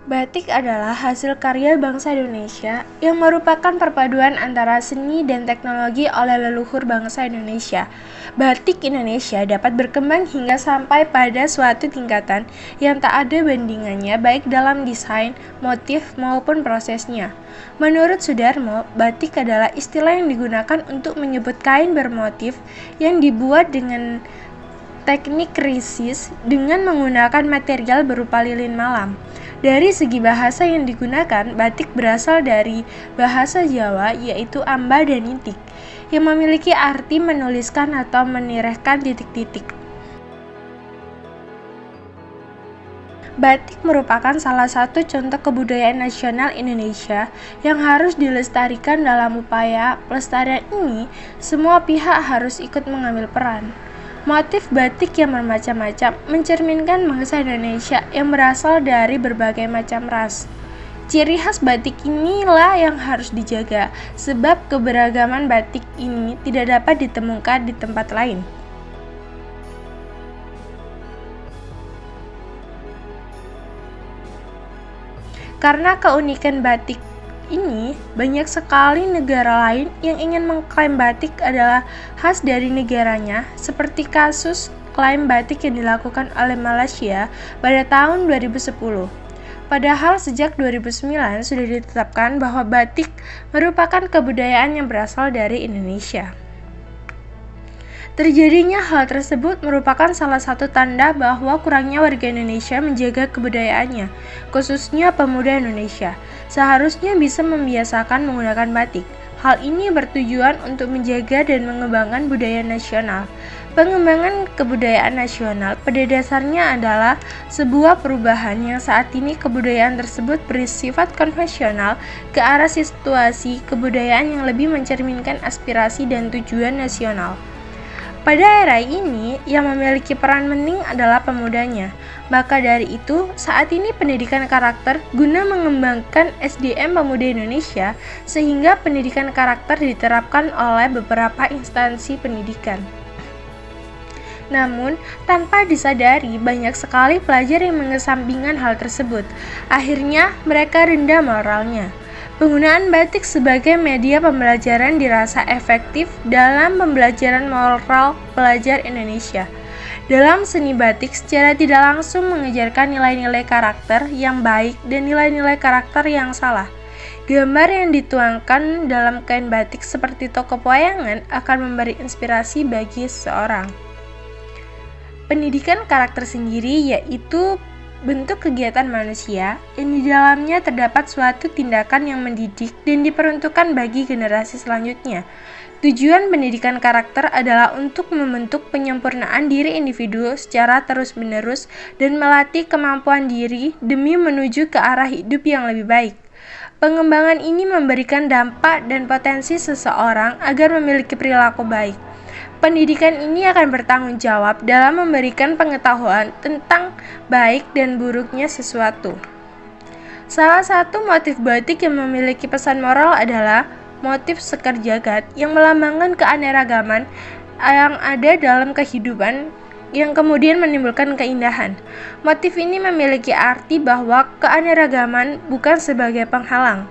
Batik adalah hasil karya bangsa Indonesia yang merupakan perpaduan antara seni dan teknologi oleh leluhur bangsa Indonesia. Batik Indonesia dapat berkembang hingga sampai pada suatu tingkatan yang tak ada bandingannya baik dalam desain, motif, maupun prosesnya. Menurut Sudarmo, batik adalah istilah yang digunakan untuk menyebut kain bermotif yang dibuat dengan teknik risis dengan menggunakan material berupa lilin malam. Dari segi bahasa yang digunakan, batik berasal dari bahasa Jawa yaitu amba dan nitik, yang memiliki arti menuliskan atau menirehkan titik-titik. Batik merupakan salah satu contoh kebudayaan nasional Indonesia yang harus dilestarikan. Dalam upaya pelestarian ini, semua pihak harus ikut mengambil peran. Motif batik yang bermacam-macam mencerminkan bangsa Indonesia yang berasal dari berbagai macam ras. Ciri khas batik inilah yang harus dijaga, sebab keberagaman batik ini tidak dapat ditemukan di tempat lain. Karena keunikan batik ini, banyak sekali negara lain yang ingin mengklaim batik adalah khas dari negaranya, seperti kasus klaim batik yang dilakukan oleh Malaysia pada tahun 2010. Padahal sejak 2009 sudah ditetapkan bahwa batik merupakan kebudayaan yang berasal dari Indonesia. Terjadinya hal tersebut merupakan salah satu tanda bahwa kurangnya warga Indonesia menjaga kebudayaannya, khususnya pemuda Indonesia. Seharusnya bisa membiasakan menggunakan batik. Hal ini bertujuan untuk menjaga dan mengembangkan budaya nasional. Pengembangan kebudayaan nasional pada dasarnya adalah sebuah perubahan yang saat ini kebudayaan tersebut bersifat konvensional ke arah situasi kebudayaan yang lebih mencerminkan aspirasi dan tujuan nasional. Pada era ini, yang memiliki peran penting adalah pemudanya. Maka dari itu, saat ini pendidikan karakter guna mengembangkan SDM pemuda Indonesia, sehingga pendidikan karakter diterapkan oleh beberapa instansi pendidikan. Namun, tanpa disadari, banyak sekali pelajar yang mengesampingkan hal tersebut. Akhirnya, mereka rendah moralnya. Penggunaan batik sebagai media pembelajaran dirasa efektif dalam pembelajaran moral pelajar Indonesia. Dalam seni batik secara tidak langsung mengajarkan nilai-nilai karakter yang baik dan nilai-nilai karakter yang salah. Gambar yang dituangkan dalam kain batik seperti tokoh pewayangan akan memberi inspirasi bagi seseorang. Pendidikan karakter sendiri yaitu bentuk kegiatan manusia yang di dalamnya terdapat suatu tindakan yang mendidik dan diperuntukkan bagi generasi selanjutnya. Tujuan pendidikan karakter adalah untuk membentuk penyempurnaan diri individu secara terus-menerus dan melatih kemampuan diri demi menuju ke arah hidup yang lebih baik. Pengembangan ini memberikan dampak dan potensi seseorang agar memiliki perilaku baik. Pendidikan ini akan bertanggung jawab dalam memberikan pengetahuan tentang baik dan buruknya sesuatu. Salah satu motif batik yang memiliki pesan moral adalah motif Sekar Jagad yang melambangkan keanekaragaman yang ada dalam kehidupan yang kemudian menimbulkan keindahan. Motif ini memiliki arti bahwa keanekaragaman bukan sebagai penghalang,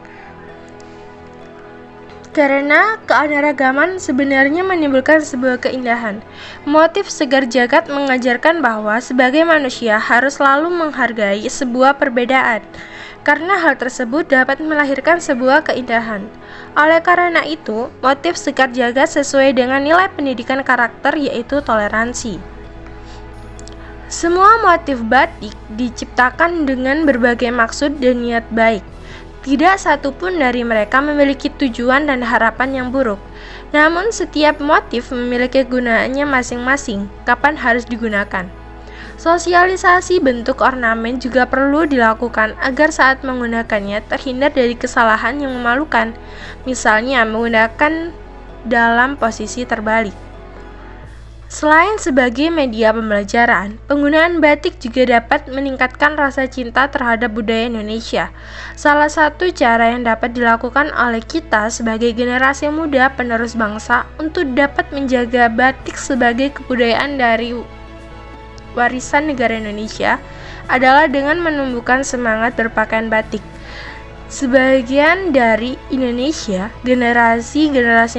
karena keanekaragaman sebenarnya menimbulkan sebuah keindahan. Motif Sekar Jagad mengajarkan bahwa sebagai manusia harus selalu menghargai sebuah perbedaan, karena hal tersebut dapat melahirkan sebuah keindahan. Oleh karena itu, motif Sekar Jagad sesuai dengan nilai pendidikan karakter yaitu toleransi. Semua motif batik diciptakan dengan berbagai maksud dan niat baik. Tidak satu pun dari mereka memiliki tujuan dan harapan yang buruk. Namun setiap motif memiliki gunaannya masing-masing, kapan harus digunakan. Sosialisasi bentuk ornamen juga perlu dilakukan agar saat menggunakannya terhindar dari kesalahan yang memalukan, misalnya menggunakan dalam posisi terbalik. Selain sebagai media pembelajaran, penggunaan batik juga dapat meningkatkan rasa cinta terhadap budaya Indonesia. Salah satu cara yang dapat dilakukan oleh kita sebagai generasi muda penerus bangsa untuk dapat menjaga batik sebagai kebudayaan dari warisan negara Indonesia adalah dengan menumbuhkan semangat berpakaian batik. Sebagian dari Indonesia, generasi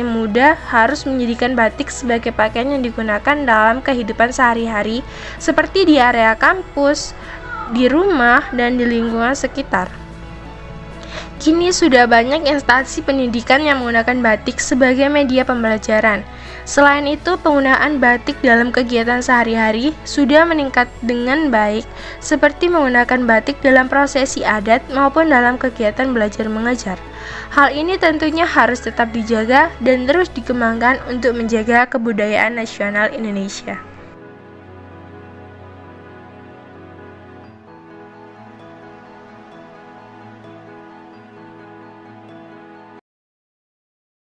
muda harus menjadikan batik sebagai pakaian yang digunakan dalam kehidupan sehari-hari, seperti di area kampus, di rumah, dan di lingkungan sekitar. Kini sudah banyak instansi pendidikan yang menggunakan batik sebagai media pembelajaran. Selain itu, penggunaan batik dalam kegiatan sehari-hari sudah meningkat dengan baik, seperti menggunakan batik dalam prosesi adat maupun dalam kegiatan belajar mengajar. Hal ini tentunya harus tetap dijaga dan terus dikembangkan untuk menjaga kebudayaan nasional Indonesia.